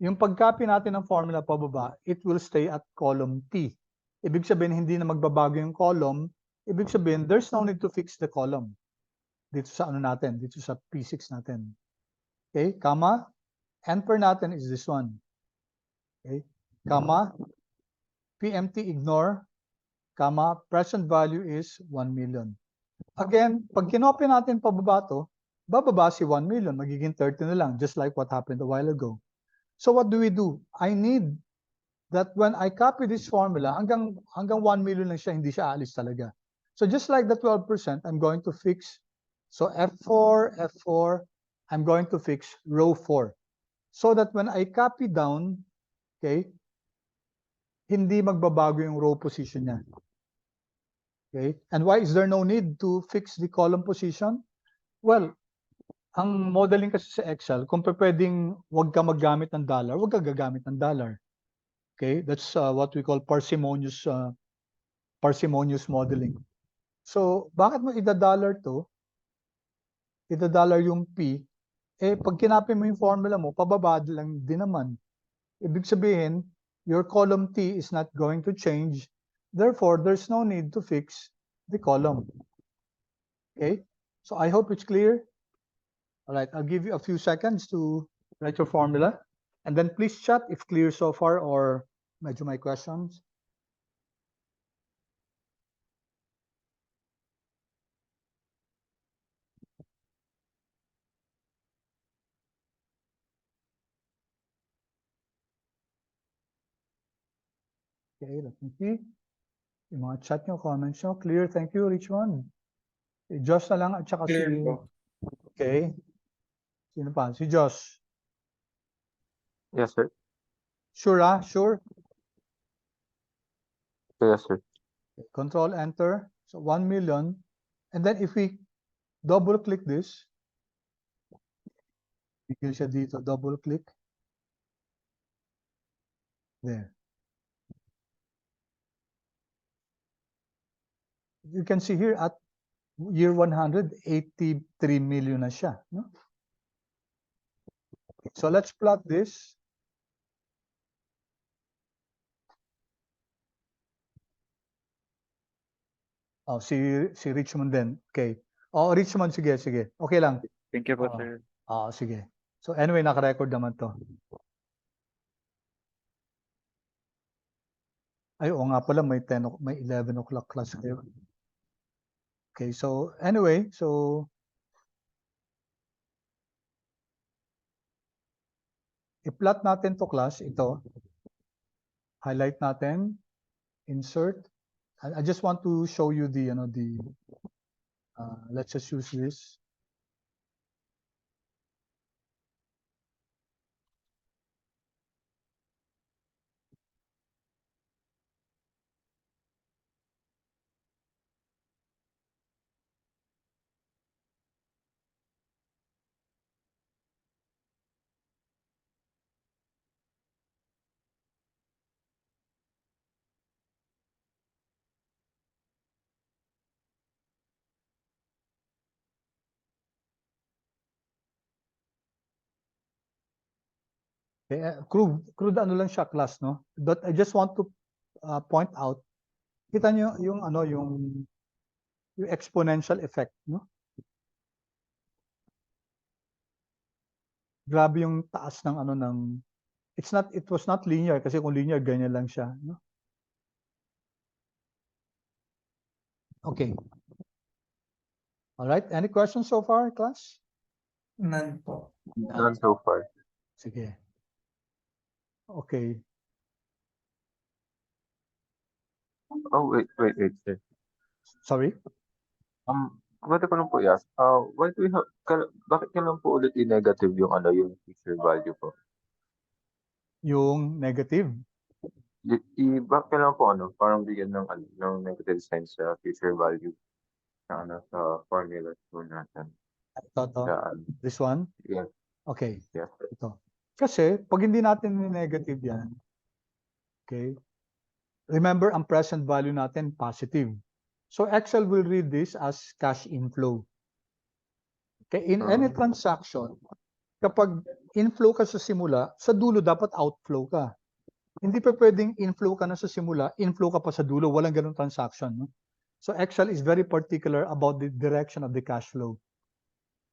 Yung pag-copy natin ng formula pababa, it will stay at column T. Ibig sabihin, hindi na magbabago yung column. Ibig sabihin, there's no need to fix the column. Dito sa ano natin, dito sa P6 natin. Okay, comma. N per natin is this one. Okay, comma. PMT ignore, comma. Present value is 1 million. Again, pag kinopy natin pababa to, bababa si 1 million, magiging 30 na lang, just like what happened a while ago. So what do? I need that when I copy this formula, hanggang 1 million lang siya, hindi siya aalis talaga. So just like the 12%, I'm going to fix, so F4, I'm going to fix row 4. So that when I copy down, okay, hindi magbabago yung row position niya. Okay, and why is there no need to fix the column position? Well, ang modeling kasi sa Excel, kung pwedeng wag ka maggamit ng dollar, wag ka gagamit ng dollar. Okay, that's what we call parsimonious modeling. So, bakit mo ida-dollar to? Ida-dollar yung P. Eh, pag kinapin mo yung formula mo, pababa lang din naman. Ibig sabihin, your column T is not going to change. Therefore, there's no need to fix the column. Okay, so I hope it's clear. All right, I'll give you a few seconds to write your formula. And then please chat if clear so far or medyo may questions. Okay, let me see. Yung mga chat nyo, comments nyo. Clear, thank you, Richmond. Si Josh na lang at saka Clear si... po. Okay. Sino pa? Si Josh. Yes, sir. Sure, ah? Sure? Yes, sir. Control, enter. So 1 million. And then if we double click this, bigyan siya dito, double click. There. you can see here at year 100, 83 million na siya. No? So let's plot this. Oh, si Richmond din. Okay. Oh, Richmond, sige. Okay lang. Thank you po, Oo. sir. Sige. So anyway, naka-record naman to. Ay, oo nga pala, may 11 o'clock class kayo. Okay, so anyway, so i-plot natin to class, ito. Highlight natin, insert. I just want to show you the, let's just use this. Okay, crude ano lang siya class, no? But I just want to point out, kita nyo yung exponential effect, no? Grabe yung taas ng it was not linear kasi kung linear ganyan lang siya, no? Okay. All right, any questions so far, class? None po. None so far. Sige. Okay. Oh, wait, sir. Sorry? Pwede ko lang po i-ask, why do we have, bakit ka lang po ulit i-negative yung yung future value po? Yung negative. Bakit ka lang po parang bigyan ng negative sign sa future value sa sa formula po natin. Ito. Sa, This one? yeah, Okay. yeah. Ito. Kasi pag hindi natin negative yan, okay, remember ang present value natin positive. So Excel will read this as cash inflow. Okay, in any transaction, kapag inflow ka sa simula, sa dulo dapat outflow ka. Hindi pa pwedeng inflow ka na sa simula, inflow ka pa sa dulo, walang ganung transaction. No? So Excel is very particular about the direction of the cash flow.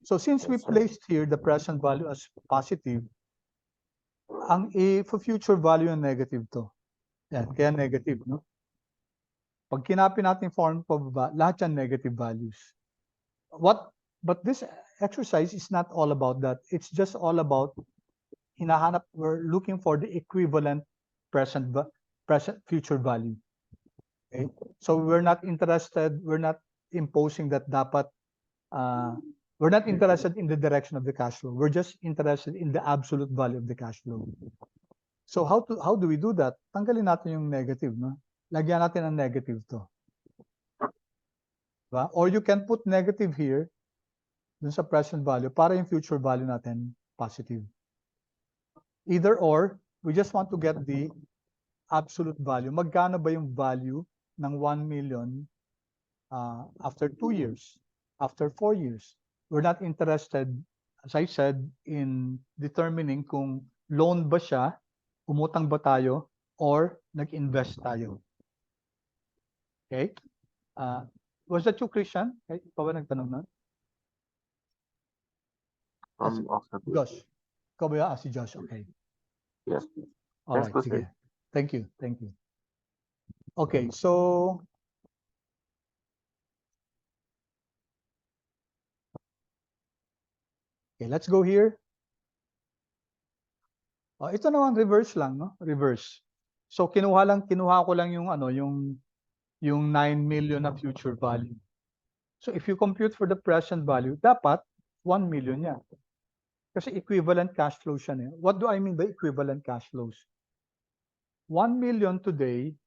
So since we placed here the present value as positive, ang future value ang negative to. Yan, kaya negative, no? Pag kinapin natin form pababa, lahat yan negative values. But this exercise is not all about that. It's just all about we're looking for the equivalent present future value. Okay? So we're not imposing that dapat we're not interested in the direction of the cash flow. We're just interested in the absolute value of the cash flow. So how do we do that? Tanggalin natin yung negative, no? Lagyan natin ang negative to. Diba? Or you can put negative here dun sa present value para yung future value natin positive. Either or, we just want to get the absolute value. Magkano ba yung value ng 1 million after 2 years, after 4 years? We're not interested, as I said, in determining kung loan ba siya, umutang ba tayo, or nag-invest tayo. Okay? Was that you, Christian? Okay, ikaw ba nagtanong na? Josh. Ikaw ba si Josh? Okay. Yes. All right, sige. Thank you. Okay, so okay, let's go here. Ito naman reverse lang, no? Reverse. So kinuha ko lang yung yung 9 million na future value. So if you compute for the present value, dapat 1 million yan. Kasi equivalent cash flow siya. What do I mean by equivalent cash flows? 1 million today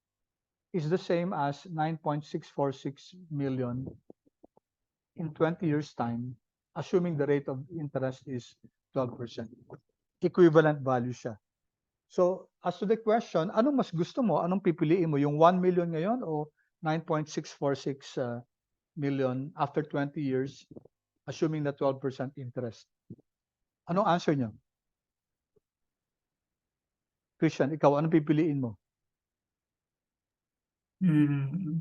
is the same as 9.646 million in 20 years' time, assuming the rate of interest is 12%. Equivalent value siya. So, as to the question, anong mas gusto mo? Anong pipiliin mo? Yung 1 million ngayon o 9.646 million after 20 years, assuming the 12% interest. Anong answer niyo? Christian, ikaw, anong pipiliin mo? 1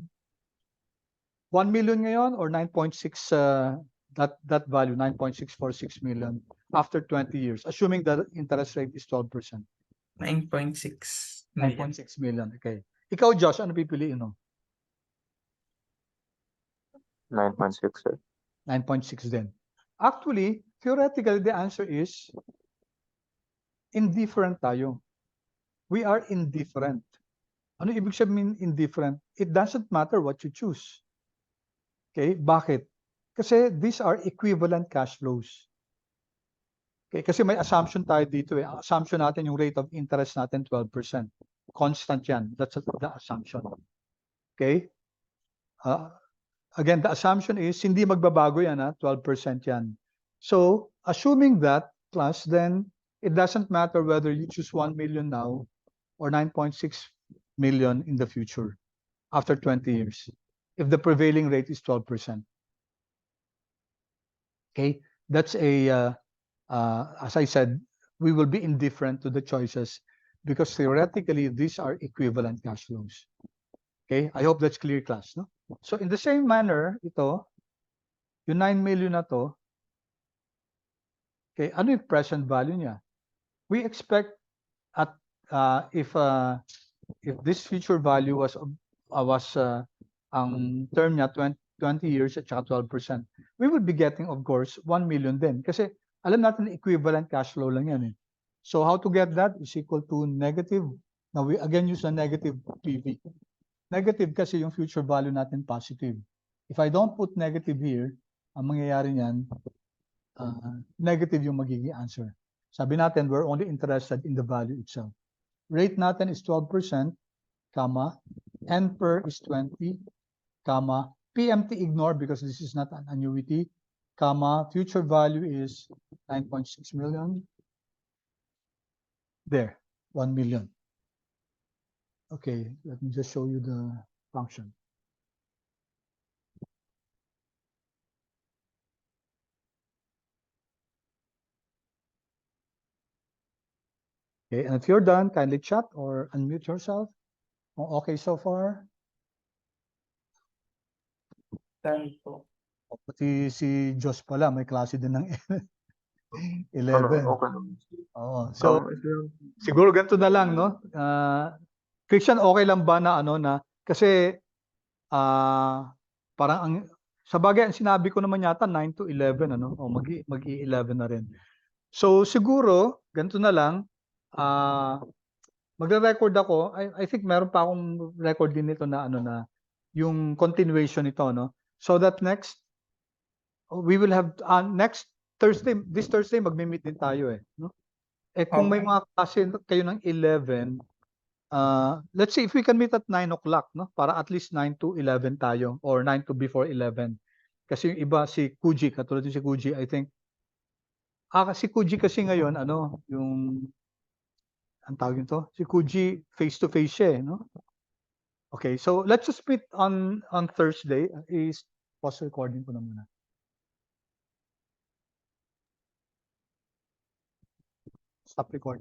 million ngayon or 9.6 that value, 9.646 million after 20 years, assuming the interest rate is 12%. 9.6 9.6 million. Okay. Ikaw, Josh, ano pipiliin mo? 9.6, sir. 9.6 din. Actually, theoretically, the answer is indifferent tayo. We are indifferent. Ano ibig sabihin indifferent? It doesn't matter what you choose. Okay, bakit? Kasi these are equivalent cash flows. Okay, kasi may assumption tayo dito eh. Ang assumption natin yung rate of interest natin 12%. Constant yan. That's the assumption. Okay? Again, the assumption is hindi magbabago yan, 12% yan. So, assuming that, plus, then it doesn't matter whether you choose 1 million now or 9.6 million in the future after 20 years, if the prevailing rate is 12%. Okay, that's as I said, we will be indifferent to the choices because theoretically these are equivalent cash flows. Okay, I hope that's clear, class. No? So in the same manner, ito, yung 9 million na to, okay, ano yung present value niya? We expect at if this future value was ang term niya 20 years at saka 12%, we would be getting, of course, 1 million din. Kasi alam natin equivalent cash flow lang yan eh. So how to get that is equal to negative. Now we again use the negative PV. Negative kasi yung future value natin positive. If I don't put negative here, ang mangyayari niyan, negative yung magiging answer. Sabi natin, we're only interested in the value itself. Rate natin is 12%, comma, N per is 20, comma, PMT ignore because this is not an annuity, comma, future value is 9.6 million. There, 1 million. Okay, let me just show you the function. Okay, and if you're done, kindly chat or unmute yourself. Okay so far? Done po. Pati si Josh pala, may klase din ng 11. Okay naman. Oo. So, siguro ganito na lang, no? Christian, okay lang ba na kasi parang sa bagay, ang sinabi ko naman yata 9 to 11, o mag-i-11 na rin. So, siguro, ganito na lang, magre-record ako. I think meron pa akong record din nito na na yung continuation nito, no? So that next we will have next Thursday, this Thursday magmi-meet din tayo eh, no? Eh kung may mga klase kayo ng 11, let's see if we can meet at 9 o'clock, no? Para at least 9 to 11 tayo or 9 to before 11. Kasi yung iba si Kuji, katulad yung si Kuji, I think si Kuji kasi ngayon yung ang tawag nito, si Kuji face to face siya, no? Okay, so let's just meet on Thursday. Is pause recording ko na muna. Stop recording.